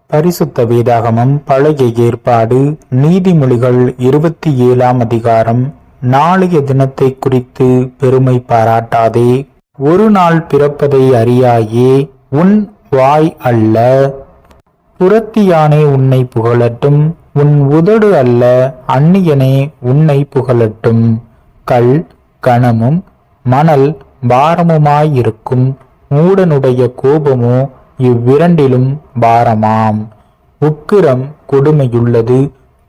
பரிசுத்த வேதாகமம் பழைய ஏற்பாடு நீதிமொழிகள் 27ஆம் அதிகாரம். நாளைய தினத்தை குறித்து பெருமை பாராட்டாதே, ஒரு நாள் பிறப்பதை அறியாயே, உன் வாய் அல்ல. புறத்தியானே உன்னை புகழட்டும், உன் உதடு அல்ல, அந்நியனே உன்னை புகழட்டும். கல் கனமும் மணல் பாரமுமாயிருக்கும், மூடனுடைய கோபமோ இவ்விரண்டிலும் பாரமாம். உக்கிரம் கொடுமையுள்ளது,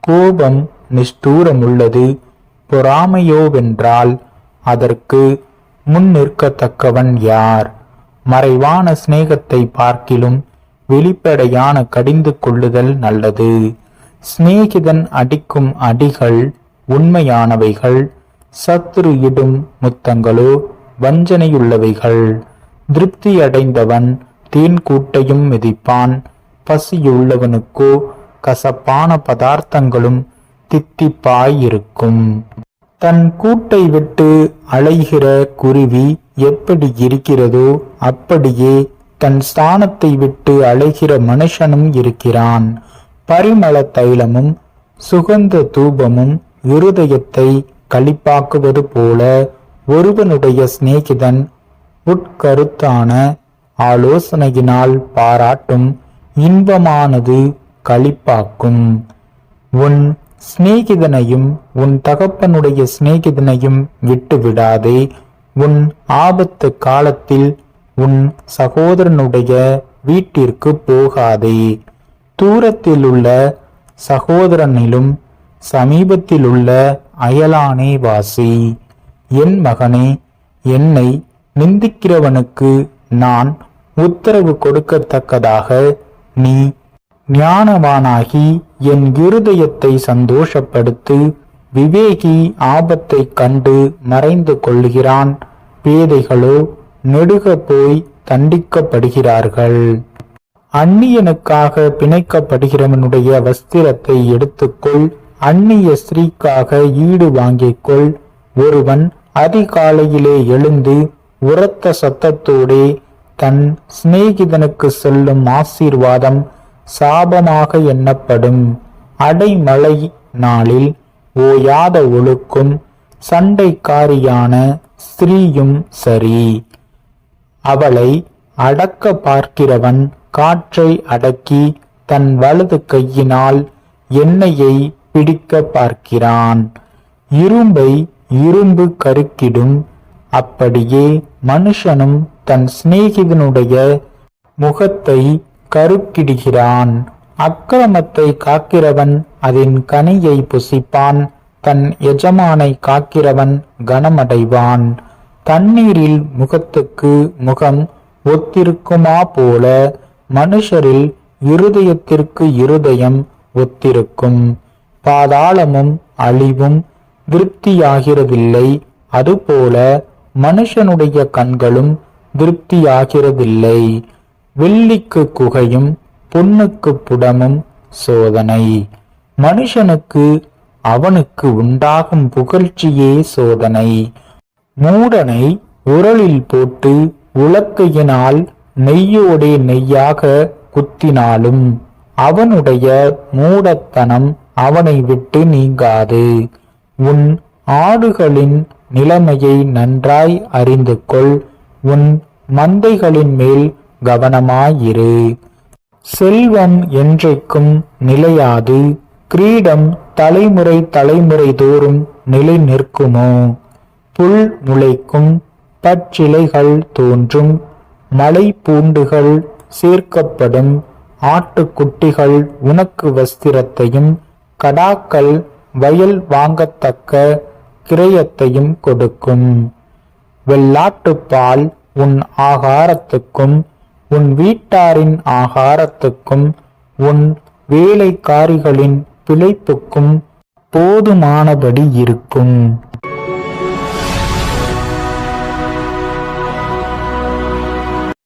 கோபம் நிஷ்டூரமுள்ளது. பொறாமையோவென்றால் அதற்கு முன் நிற்கத்தக்கவன் யார்? மறைவான சிநேகத்தை பார்க்கிலும் வெளிப்படையான கடிந்து கொள்ளுதல் நல்லது. சிநேகிதன் அடிக்கும் அடிகள் உண்மையானவைகள், சத்துரு இடும் முத்தங்களோ வஞ்சனையுள்ளவைகள். திருப்தி அடைந்தவன் தேன் கூட்டையும் மிதிப்பான், பசியுள்ளவனுக்கோ கசப்பான பதார்த்தங்களும் தித்திப்பாயிருக்கும். தன் கூட்டை விட்டு அலைகிற குருவி எப்படி இருக்கிறதோ அப்படியே தன் ஸ்தானத்தை விட்டு அலைகிற மனுஷனும் இருக்கிறான். பரிமள தைலமும் சுகந்த தூபமும் இருதயத்தை களிப்பாக்குவது போல ஒருவனுடைய சிநேகிதன் உட்கருத்தான ஆலோசனையினால் பாராட்டும் இன்பமானது களிப்பாக்கும். உன் சிநேகிதனையும் உன் தகப்பனுடைய சிநேகிதனையும் விட்டு விடாதே. உன் ஆபத்து காலத்தில் உன் சகோதரனுடைய வீட்டிற்கு போகாதே. தூரத்தில் உள்ள சகோதரனிலும் சமீபத்திலுள்ள அயலானே வாசி. என் மகனே, என்னை நிந்திக்கிறவனுக்கு நான் உத்தரவு கொடுக்கத்தக்கதாக நீ ஞானவானாகி என் இருதயத்தை சந்தோஷப்படுத்து. விவேகி ஆபத்தை கண்டு மறைந்து கொள்கிறான், பேதைகளோ நெடுக போய் தண்டிக்கப்படுகிறார்கள். அந்நியனுக்காக பிணைக்கப்படுகிறவனுடைய வஸ்திரத்தை எடுத்துக்கொள், அந்நிய ஸ்திரீக்காக ஈடு வாங்கிக்கொள். ஒருவன் அதிகாலையிலே எழுந்து உரத்த சத்தத்தோடே தன் சிநேகிதனுக்கு சொல்லும் ஆசீர்வாதம் சாபமாக எண்ணப்படும். அடைமழை நாளில் ஓயாத ஒழுக்கும் சண்டைக்காரியான ஸ்திரீயும் சரி. அவளை அடக்க பார்க்கிறவன் காற்றை அடக்கி தன் வலது கையினால் எண்ணெயை பிடிக்க பார்க்கிறான். இரும்பை இரும்பு கருக்கிடும், அப்படியே மனுஷனும் தன் சிநேகிதனுடைய முகத்தை கருக்கிடுகிறான். அக்கிரமத்தை காக்கிறவன் அதன் கனியை புசிப்பான், தன் எஜமானை காக்கிறவன் கனமடைவான். தண்ணீரில் முகத்துக்கு முகம் ஒத்திருக்குமா போல மனுஷரில் இருதயத்திற்கு இருதயம் ஒத்திருக்கும். பாதாளமும் அழிவும் திருப்தியாகிறதில்லை, அதுபோல மனுஷனுடைய கண்களும் திருப்தியாகிறதில்லை. வெள்ளிக்கு குகையும் பொன்னுக்கு புடமும் சோதனை. மனுஷனுக்கு அவனுக்கு உண்டாகும் புகழ்ச்சியே சோதனை. மூடனை உரலில் போட்டு உலக்கையினால் நெய்யோடே நெய்யாக குத்தினாலும் அவனுடைய மூடத்தனம் அவனை விட்டு நீங்காது. உன் ஆடுகளின் நிலைமையை நன்றாய் அறிந்து கொள், உன் மந்தைகளின் மேல் கவனமாயிரு. செல்வம் என்றைக்கும் நிலையாது, கிரீடம் தலைமுறை தலைமுறை தோறும் நிலை நிற்குமோ? புல் முளைக்கும், பச்சிலைகள் தோன்றும், மலை பூண்டுகள் சேர்க்கப்படும். ஆட்டுக்குட்டிகள் உனக்கு வஸ்திரத்தையும் கடாக்கள் வயல் வாங்கத்தக்க கிரயத்தையும் கொடுக்கும். வெள்ளாட்டுப்பால் உன் ஆகாரத்துக்கும் உன் வீட்டாரின் ஆகாரத்துக்கும் உன் வேலைக்காரிகளின் பிழைப்புக்கும் போதுமானபடி இருக்கும்.